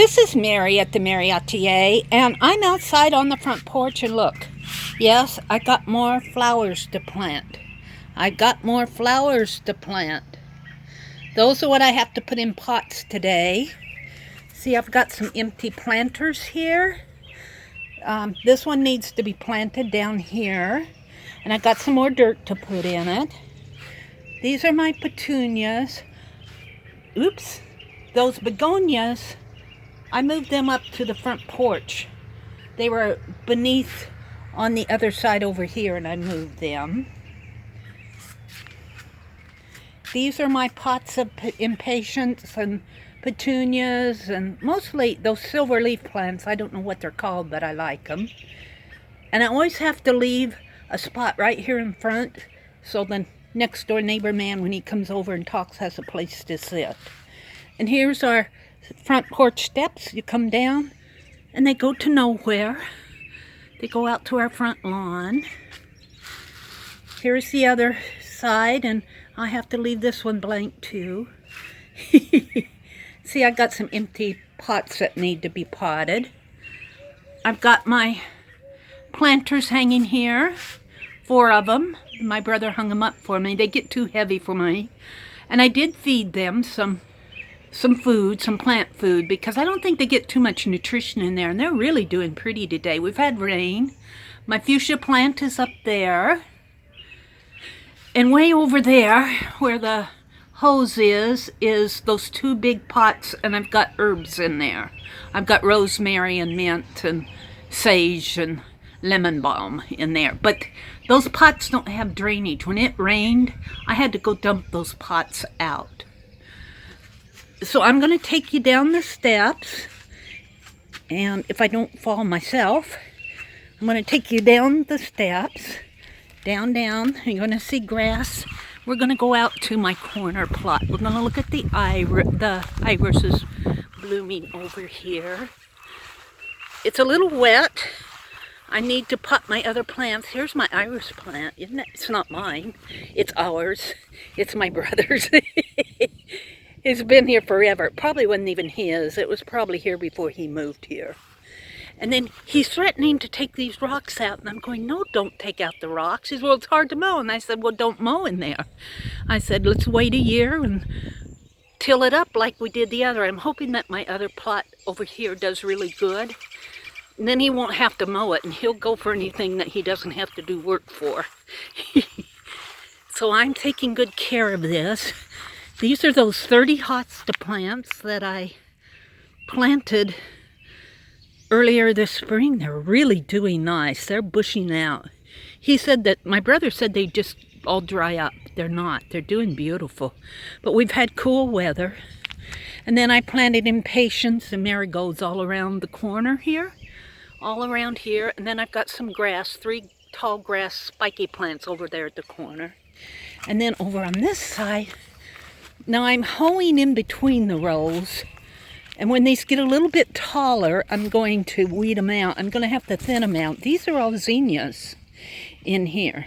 This is Mary at the.meri.atelier, and I'm outside on the front porch, and look, yes, I got more flowers to plant. Those are what I have to put in pots today. See, I've got some empty planters here. This one needs to be planted down here, and I got some more dirt to put in it. These are my petunias. Oops, those begonias, I moved them up to the front porch. They were beneath on the other side over here, and I moved them. These are my pots of impatiens and petunias, and mostly those silver leaf plants. I don't know what they're called, but I like them. And I always have to leave a spot right here in front so the next door neighbor man, when he comes over and talks, has a place to sit. And here's our front porch steps. You come down and they go to nowhere. They go out to our front lawn. Here's the other side, and I have to leave this one blank too. See, I got some empty pots that need to be potted. I've got my planters hanging here, 4 of them. My brother hung them up for me. They get too heavy for me. And I did feed them some food, some plant food, because I don't think they get too much nutrition in there, and they're really doing pretty today. We've had rain. My fuchsia plant is up there. And way over there, where the hose is those 2 big pots, and I've got herbs in there. I've got rosemary and mint and sage and lemon balm in there. But those pots don't have drainage. When it rained, I had to go dump those pots out. So I'm going to take you down the steps, and if I don't fall myself, I'm going to take you down the steps, down. You're going to see grass. We're going to go out to my corner plot. We're going to look at the irises blooming over here. It's a little wet. I need to pot my other plants. Here's my iris plant. Isn't it? It's not mine. It's ours. It's my brother's. It's been here forever. It probably wasn't even his. It was probably here before he moved here. And then he's threatening to take these rocks out. And I'm going, no, don't take out the rocks. He says, well, it's hard to mow. And I said, well, don't mow in there. I said, let's wait a year and till it up like we did the other. I'm hoping that my other plot over here does really good. And then he won't have to mow it. And he'll go for anything that he doesn't have to do work for. So I'm taking good care of this. These are those 30 hosta plants that I planted earlier this spring. They're really doing nice. They're bushing out. He said that, my brother said they just all dry up. They're not. They're doing beautiful. But we've had cool weather. And then I planted impatiens and marigolds all around the corner here. All around here. And then I've got some grass, 3 tall grass spiky plants over there at the corner. And then over on this side, now I'm hoeing in between the rows, and when these get a little bit taller, I'm going to weed them out. I'm going to have to thin them out. These are all zinnias in here.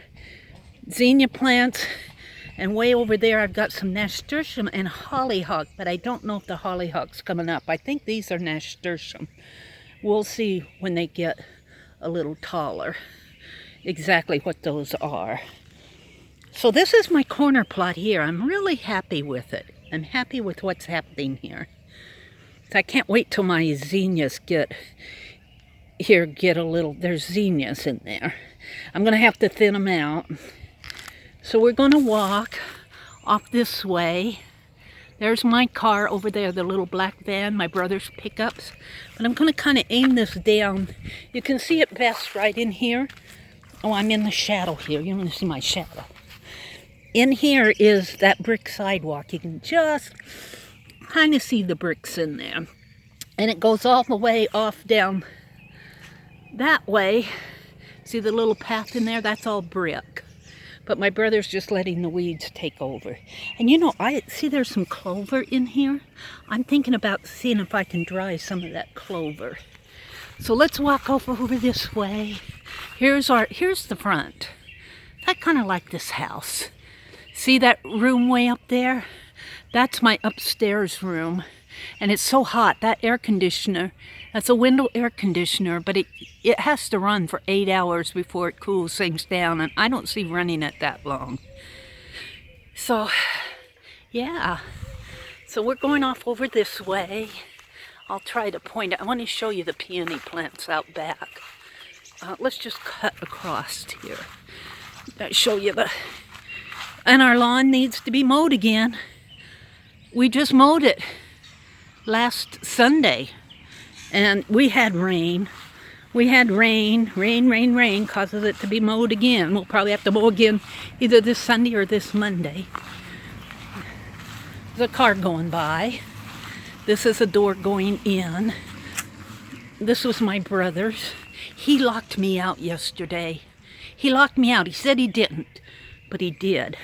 Zinnia plants, and way over there I've got some nasturtium and hollyhock, but I don't know if the hollyhock's coming up. I think these are nasturtium. We'll see when they get a little taller exactly what those are. So this is my corner plot here. I'm really happy with it. I'm happy with what's happening here. So I can't wait till my zinnias get a little, there's zinnias in there. I'm going to have to thin them out. So we're going to walk off this way. There's my car over there, the little black van, my brother's pickups. But I'm going to kind of aim this down. You can see it best right in here. Oh, I'm in the shadow here. You want to see my shadow. In here is that brick sidewalk. You can just kind of see the bricks in there. And it goes all the way off down that way. See the little path in there? That's all brick. But my brother's just letting the weeds take over. And you know, I see there's some clover in here. I'm thinking about seeing if I can dry some of that clover. So let's walk over this way. Here's the front. I kind of like this house. See that room way up there? That's my upstairs room. And it's so hot. That air conditioner, that's a window air conditioner, but it has to run for 8 hours before it cools things down, and I don't see running it that long. So, yeah. So we're going off over this way. I'll try to point it. I want to show you the peony plants out back. Let's just cut across here. Show you and our lawn needs to be mowed again. We just mowed it last Sunday, and we had rain. We had rain, causes it to be mowed again. We'll probably have to mow again either this Sunday or this Monday. There's a car going by. This is a door going in. This was my brother's. He locked me out yesterday. He locked me out. He said he didn't, but he did.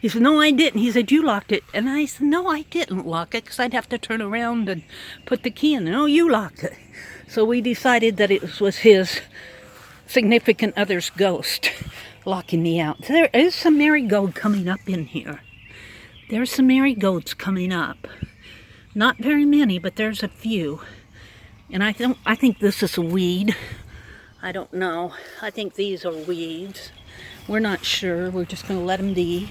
He said, no, I didn't. He said, you locked it. And I said, no, I didn't lock it, because I'd have to turn around and put the key in. No, you locked it. So we decided that it was his significant other's ghost locking me out. There is some marigold coming up in here. There's some marigolds coming up. Not very many, but there's a few. And I think this is a weed. I don't know. I think these are weeds. We're not sure. We're just going to let them be.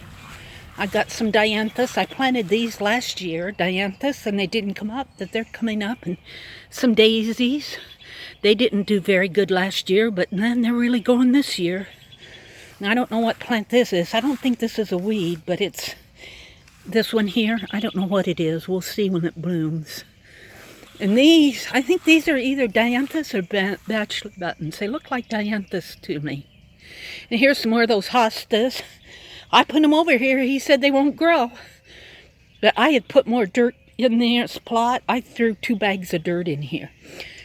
I got some dianthus. I planted these last year, dianthus, and they didn't come up, but they're coming up. And some daisies. They didn't do very good last year, but then they're really going this year. Now, I don't know what plant this is. I don't think this is a weed, but it's this one here. I don't know what it is. We'll see when it blooms. And these, I think these are either dianthus or bachelor buttons. They look like dianthus to me. And here's some more of those hostas. I put them over here. He said they won't grow. But I had put more dirt in this plot. I threw 2 bags of dirt in here.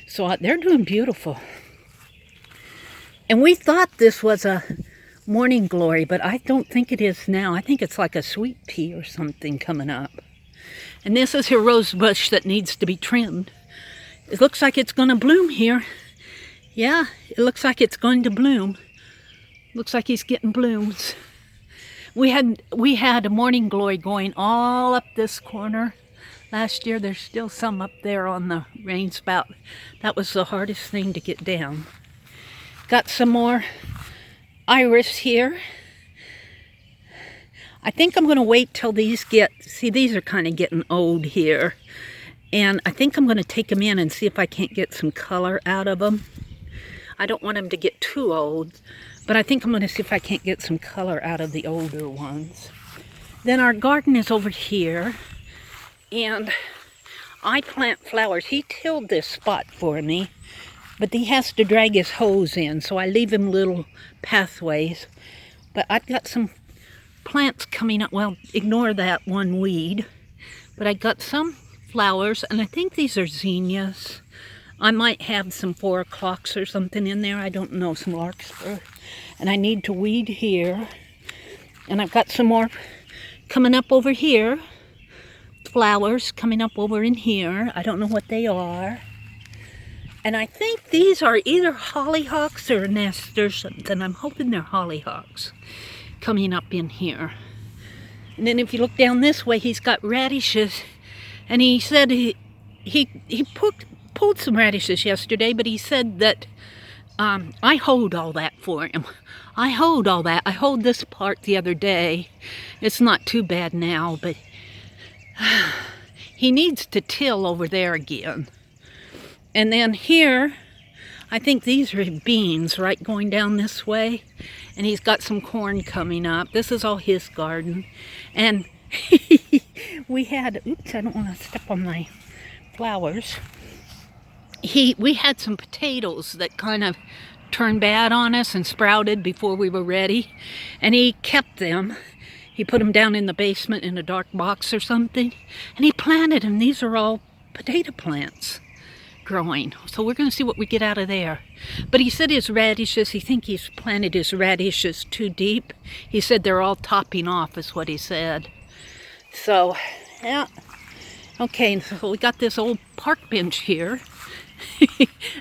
So they're doing beautiful. And we thought this was a morning glory, but I don't think it is now. I think it's like a sweet pea or something coming up. And this is a rose bush that needs to be trimmed. It looks like it's going to bloom here. Yeah, it looks like it's going to bloom. Looks like he's getting blooms. We had a morning glory going all up this corner last year. There's still some up there on the rain spout. That was the hardest thing to get down. Got some more iris here. I think I'm going to wait till these see, these are kind of getting old here. And I think I'm going to take them in and see if I can't get some color out of them. I don't want them to get too old, but I think I'm going to see if I can't get some color out of the older ones. Then our garden is over here, and I plant flowers. He tilled this spot for me, but he has to drag his hose in, so I leave him little pathways. But I've got some plants coming up. Well, ignore that one weed. But I got some flowers, and I think these are zinnias. I might have some 4 o'clocks or something in there. I don't know, some larkspur. And I need to weed here. And I've got some more coming up over here. Flowers coming up over in here. I don't know what they are. And I think these are either hollyhocks or nasturtiums, and I'm hoping they're hollyhocks coming up in here. And then if you look down this way, he's got radishes, and he said he pulled some radishes yesterday, but he said that I hoed all that for him. I hoed all that. I hoed this part the other day. It's not too bad now, but he needs to till over there again. And then here, I think these are beans, right, going down this way. And he's got some corn coming up. This is all his garden. And we had, oops, I don't want to step on my flowers. We had some potatoes that kind of turned bad on us and sprouted before we were ready. And he kept them. He put them down in the basement in a dark box or something. And he planted them. These are all potato plants growing. So we're going to see what we get out of there. But he said his radishes, he thinks he's planted his radishes too deep. He said they're all topping off, is what he said. So, yeah. Okay, so we got this old park bench here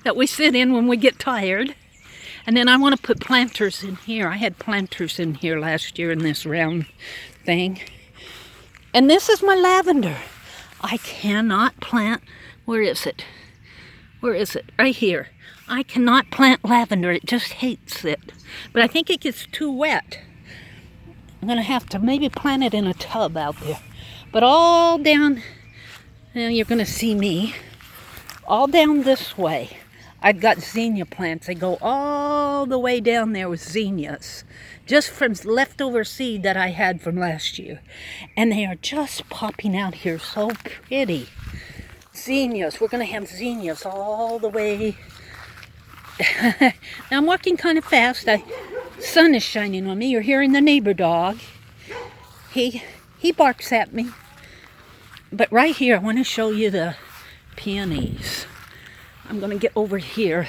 that we sit in when we get tired. And then I want to put planters in here. I had planters in here last year in this round thing. And this is my lavender. I cannot plant, where is it? Where is it? Right here. I cannot plant lavender, it just hates it. But I think it gets too wet. I'm gonna have to maybe plant it in a tub out there. But all down, now you're gonna see me, all down this way, I've got zinnia plants. They go all the way down there with zinnias, just from leftover seed that I had from last year. And they are just popping out here, so pretty. Zinnias, we're gonna have zinnias all the way. Now I'm walking kind of fast. The sun is shining on me. You're hearing the neighbor dog. He barks at me. But right here, I want to show you the peonies. I'm going to get over here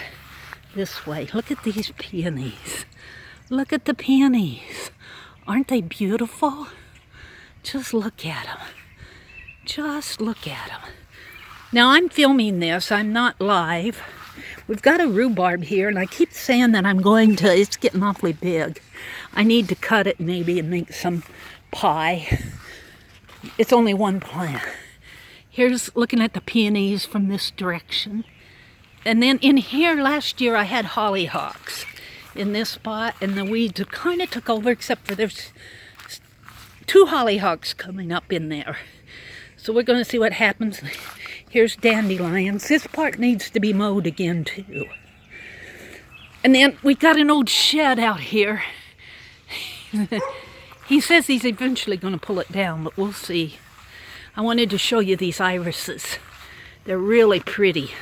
this way. Look at these peonies. Look at the peonies. Aren't they beautiful? Just look at them. Just look at them. Now I'm filming this. I'm not live. We've got a rhubarb here, and I keep saying that I'm going to, it's getting awfully big. I need to cut it maybe and make some pie. It's only one plant. Here's looking at the peonies from this direction. And then in here last year I had hollyhocks in this spot, and the weeds kind of took over, except for there's 2 hollyhocks coming up in there. So we're going to see what happens. Here's dandelions. This part needs to be mowed again too. And then we got an old shed out here. He says he's eventually going to pull it down, but we'll see. I wanted to show you these irises. They're really pretty.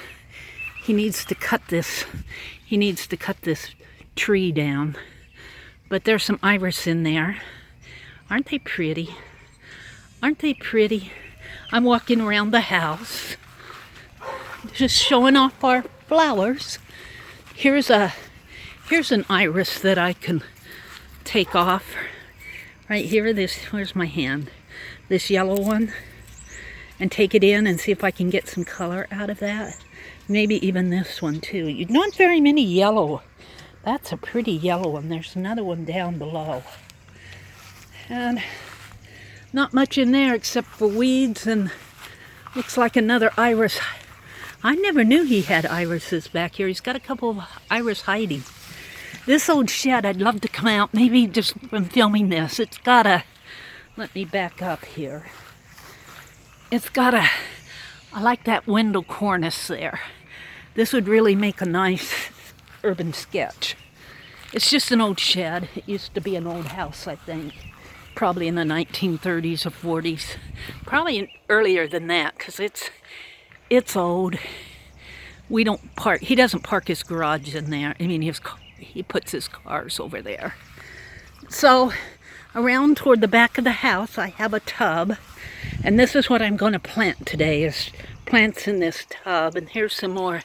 He needs to cut this. He needs to cut this tree down. But there's some iris in there. Aren't they pretty? Aren't they pretty? I'm walking around the house, just showing off our flowers. Here's an iris that I can take off. Right here, where's my hand? This yellow one. And take it in and see if I can get some color out of that. Maybe even this one too. Not very many yellow. That's a pretty yellow one. There's another one down below. And not much in there except for weeds, and looks like another iris. I never knew he had irises back here. He's got a couple of iris hiding. This old shed, I'd love to come out, maybe just from filming this. It's got a, let me back up here. It's got a, I like that window cornice there. This would really make a nice urban sketch. It's just an old shed. It used to be an old house, I think. Probably in the 1930s or 40s. Probably earlier than that, because it's old. We don't park, he doesn't park his garage in there. I mean, he puts his cars over there. So, around toward the back of the house, I have a tub. And this is what I'm going to plant today, is plants in this tub. And here's some more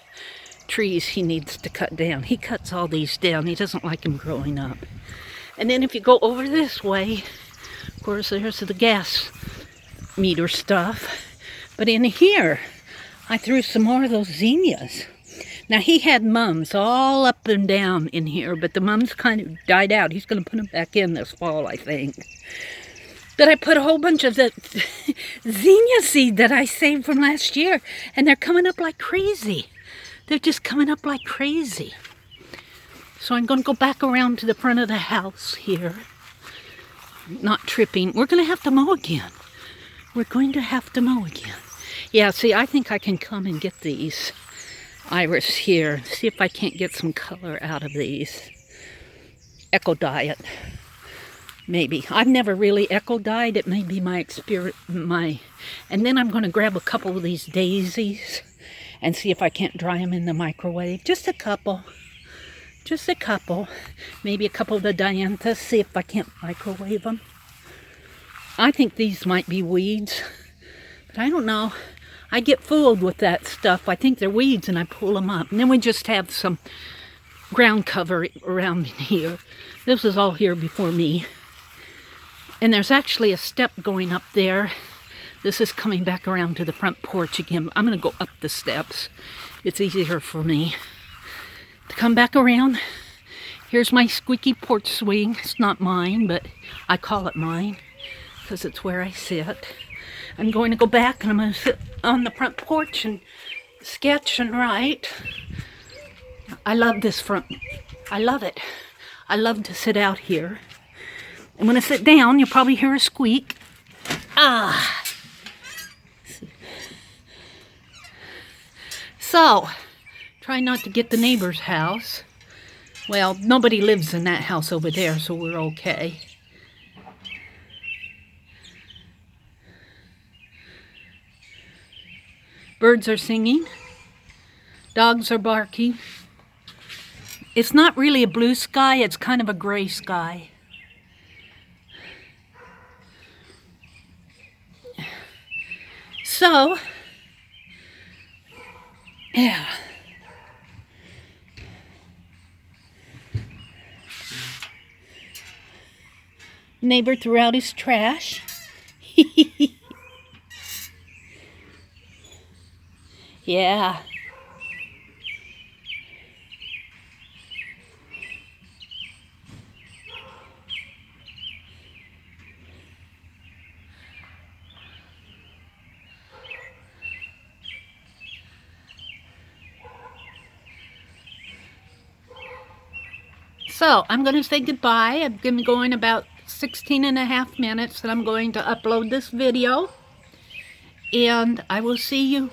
trees he needs to cut down. He cuts all these down. He doesn't like them growing up. And then if you go over this way, of course, there's the gas meter stuff. But in here, I threw some more of those zinnias. Now, he had mums all up and down in here, but the mums kind of died out. He's going to put them back in this fall, I think. But I put a whole bunch of the zinnia seed that I saved from last year, and they're coming up like crazy. They're just coming up like crazy. So I'm going to go back around to the front of the house here. Not tripping. We're going to have to mow again. We're going to have to mow again. Yeah, see, I think I can come and get these iris here. See if I can't get some color out of these. Eco diet. Maybe. I've never really eco dyed. It may be my experience. And then I'm going to grab a couple of these daisies and see if I can't dry them in the microwave. Just a couple. Just a couple. Maybe a couple of the dianthus. See if I can't microwave them. I think these might be weeds. But I don't know. I get fooled with that stuff. I think they're weeds and I pull them up. And then we just have some ground cover around here. This was all here before me. And there's actually a step going up there. This is coming back around to the front porch again. I'm going to go up the steps. It's easier for me to come back around. Here's my squeaky porch swing. It's not mine, but I call it mine because it's where I sit. I'm going to go back and I'm going to sit on the front porch and sketch and write. I love this front. I love it. I love to sit out here. And when I sit down, you'll probably hear a squeak. Ah! So, try not to get the neighbor's house. Well, nobody lives in that house over there, so we're okay. Birds are singing. Dogs are barking. It's not really a blue sky, it's kind of a gray sky. So, yeah. Neighbor threw out his trash. Yeah. So, I'm going to say goodbye. I'm going to go in about 16.5 minutes and I'm going to upload this video. And I will see you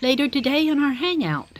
later today in our hangout.